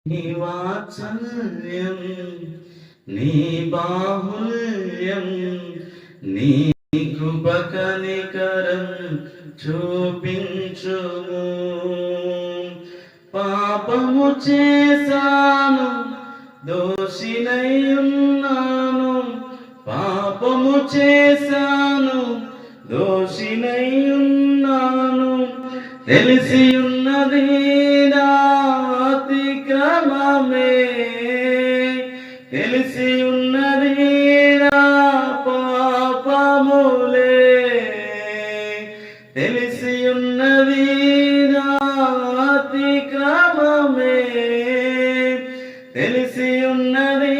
నీ వాత్సల్యం నీ బాహుల్యం నీ కృప కనికరం చూపించుము. పాపము చేశాను దోషినై ఉన్నాను, పాపము చేశాను దోషినై ఉన్నాను, తెలిసి ఉన్నది నా అతిక్రమమే, తెలిసి ఉన్నది నా పాపములే, తెలిసి ఉన్నది నా అతిక్రమమే, తెలిసి ఉన్నది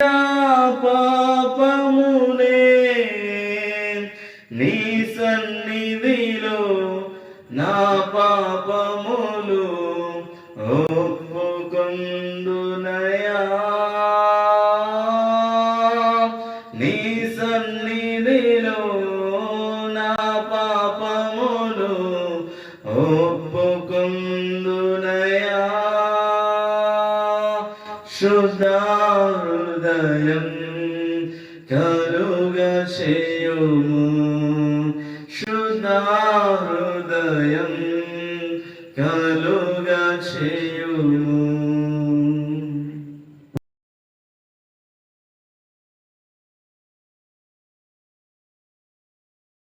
నా పాపములే. నీ సన్నిధిలో నా పాపములు ఒప్పుకొందునయా, నీ సన్నిధిలో నా పాపములు ఒప్పుకొందునయా. శుద్ధ హృదయం కలుగచేయుము, శుద్ధ హృదయం కలుగచేయుము.